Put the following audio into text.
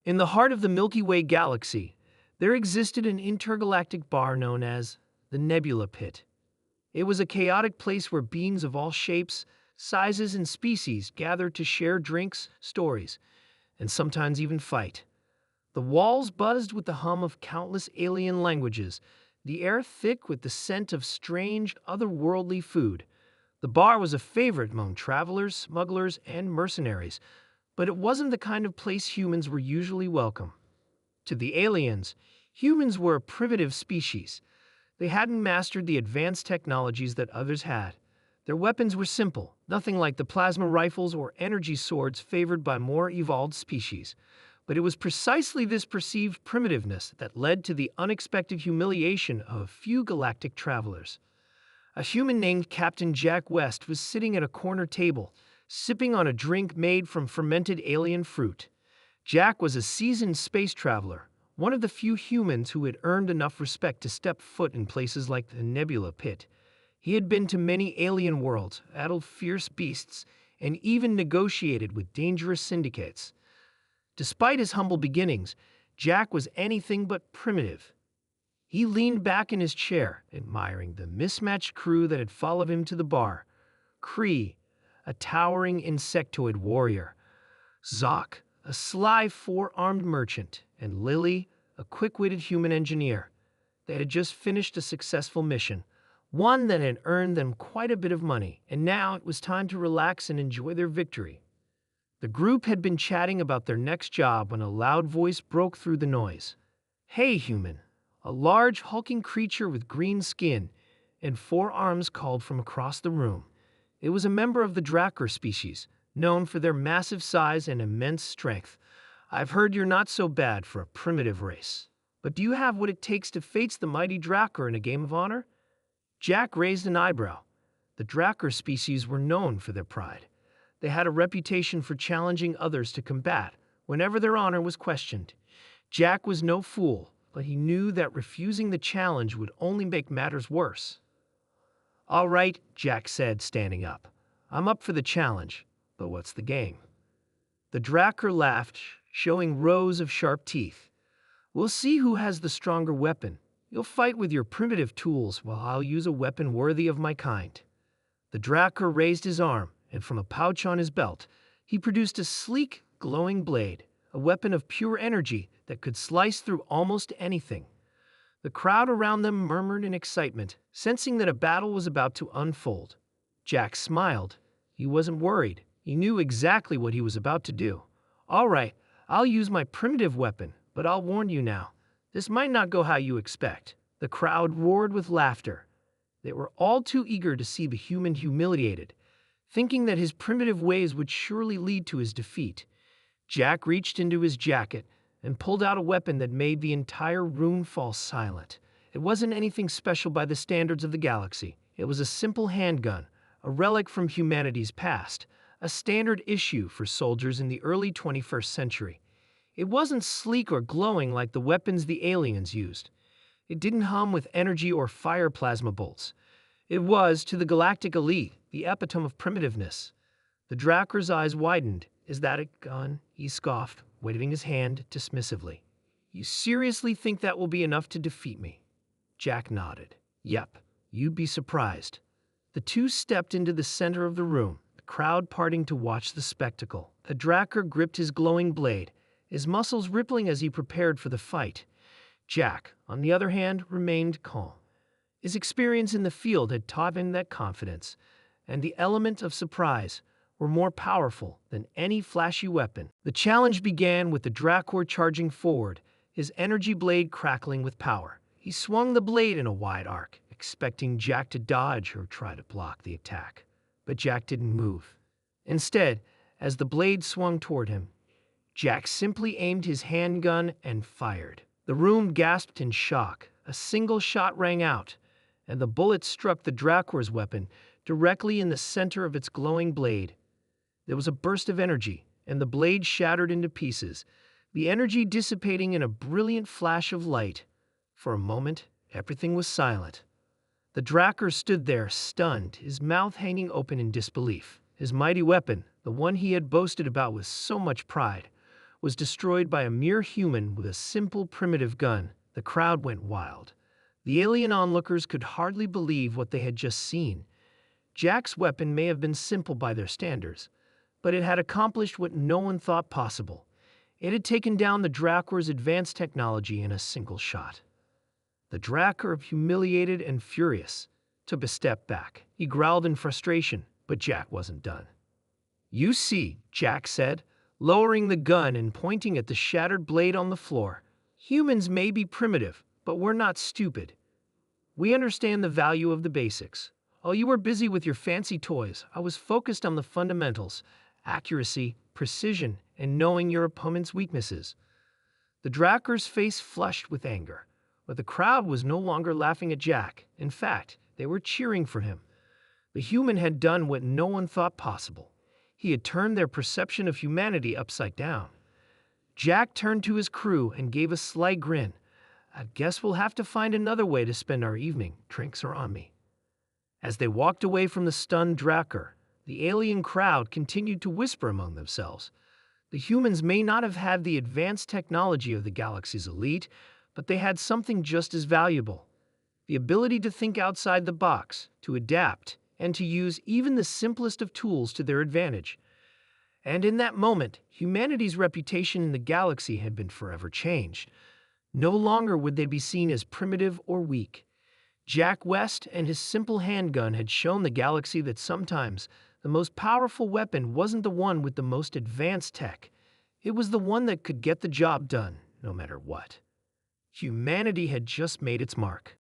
In the heart of the Milky Way galaxy, there existed an intergalactic bar known as the Nebula Pit. It was a chaotic place where beings of all shapes, sizes, and species gathered to share drinks, stories, and sometimes even fight. The walls buzzed with the hum of countless alien languages, the air thick with the scent of strange, otherworldly food. The bar was a favorite among travelers, smugglers, and mercenaries, but it wasn't the kind of place humans were usually welcome. To the aliens, humans were a primitive species. They hadn't mastered the advanced technologies that others had. Their weapons were simple, nothing like the plasma rifles or energy swords favored by more evolved species. But it was precisely this perceived primitiveness that led to the unexpected humiliation of a few galactic travelers. A human named Captain Jack West was sitting at a corner table, sipping on a drink made from fermented alien fruit. Jack was a seasoned space traveler, one of the few humans who had earned enough respect to step foot in places like the Nebula Pit. He had been to many alien worlds, battled fierce beasts, and even negotiated with dangerous syndicates. Despite his humble beginnings, Jack was anything but primitive. He leaned back in his chair, admiring the mismatched crew that had followed him to the bar. Kree, a towering insectoid warrior, Zoc, a sly four-armed merchant, and Lily, a quick-witted human engineer. They had just finished a successful mission, one that had earned them quite a bit of money, and now it was time to relax and enjoy their victory. The group had been chatting about their next job when a loud voice broke through the noise. "Hey, human!" A large, hulking creature with green skin and four arms called from across the room. It was a member of the Drakkar species, known for their massive size and immense strength. "I've heard you're not so bad for a primitive race. But do you have what it takes to face the mighty Drakkar in a game of honor?" Jack raised an eyebrow. The Drakkar species were known for their pride. They had a reputation for challenging others to combat whenever their honor was questioned. Jack was no fool, but he knew that refusing the challenge would only make matters worse. "All right," Jack said, standing up. "I'm up for the challenge, but what's the game?" The Drakkar laughed, showing rows of sharp teeth. "We'll see who has the stronger weapon. You'll fight with your primitive tools while I'll use a weapon worthy of my kind." The Drakkar raised his arm, and from a pouch on his belt, he produced a sleek, glowing blade, a weapon of pure energy that could slice through almost anything. The crowd around them murmured in excitement, sensing that a battle was about to unfold. Jack smiled. He wasn't worried. He knew exactly what he was about to do. "All right, I'll use my primitive weapon, but I'll warn you now. This might not go how you expect." The crowd roared with laughter. They were all too eager to see the human humiliated, thinking that his primitive ways would surely lead to his defeat. Jack reached into his jacket and pulled out a weapon that made the entire room fall silent. It wasn't anything special by the standards of the galaxy. It was a simple handgun, a relic from humanity's past, a standard issue for soldiers in the early 21st century. It wasn't sleek or glowing like the weapons the aliens used. It didn't hum with energy or fire plasma bolts. It was, to the galactic elite, the epitome of primitiveness. The Drakkar's eyes widened. "Is that a gun?" he scoffed, waving his hand dismissively. "You seriously think that will be enough to defeat me?" Jack nodded. "Yep, you'd be surprised." The two stepped into the center of the room, the crowd parting to watch the spectacle. The Drakkar gripped his glowing blade, his muscles rippling as he prepared for the fight. Jack, on the other hand, remained calm. His experience in the field had taught him that confidence and the element of surprise were more powerful than any flashy weapon. The challenge began with the Drakkar charging forward, his energy blade crackling with power. He swung the blade in a wide arc, expecting Jack to dodge or try to block the attack. But Jack didn't move. Instead, as the blade swung toward him, Jack simply aimed his handgun and fired. The room gasped in shock. A single shot rang out, and the bullet struck the Drakkar's weapon directly in the center of its glowing blade. There was a burst of energy, and the blade shattered into pieces, the energy dissipating in a brilliant flash of light. For a moment, everything was silent. The Drakkar stood there, stunned, his mouth hanging open in disbelief. His mighty weapon, the one he had boasted about with so much pride, was destroyed by a mere human with a simple primitive gun. The crowd went wild. The alien onlookers could hardly believe what they had just seen. Jack's weapon may have been simple by their standards, but it had accomplished what no one thought possible. It had taken down the Drakkwar's advanced technology in a single shot. The Drakkar, humiliated and furious, took a step back. He growled in frustration, but Jack wasn't done. "You see," Jack said, lowering the gun and pointing at the shattered blade on the floor. "Humans may be primitive, but we're not stupid. We understand the value of the basics. While you were busy with your fancy toys, I was focused on the fundamentals: accuracy, precision, and knowing your opponent's weaknesses." The Drakkar's face flushed with anger, but the crowd was no longer laughing at Jack. In fact, they were cheering for him. The human had done what no one thought possible. He had turned their perception of humanity upside down. Jack turned to his crew and gave a slight grin. "I guess we'll have to find another way to spend our evening. Drinks are on me." As they walked away from the stunned Drakkar, the alien crowd continued to whisper among themselves. The humans may not have had the advanced technology of the galaxy's elite, but they had something just as valuable: the ability to think outside the box, to adapt, and to use even the simplest of tools to their advantage. And in that moment, humanity's reputation in the galaxy had been forever changed. No longer would they be seen as primitive or weak. Jack West and his simple handgun had shown the galaxy that sometimes the most powerful weapon wasn't the one with the most advanced tech. It was the one that could get the job done, no matter what. Humanity had just made its mark.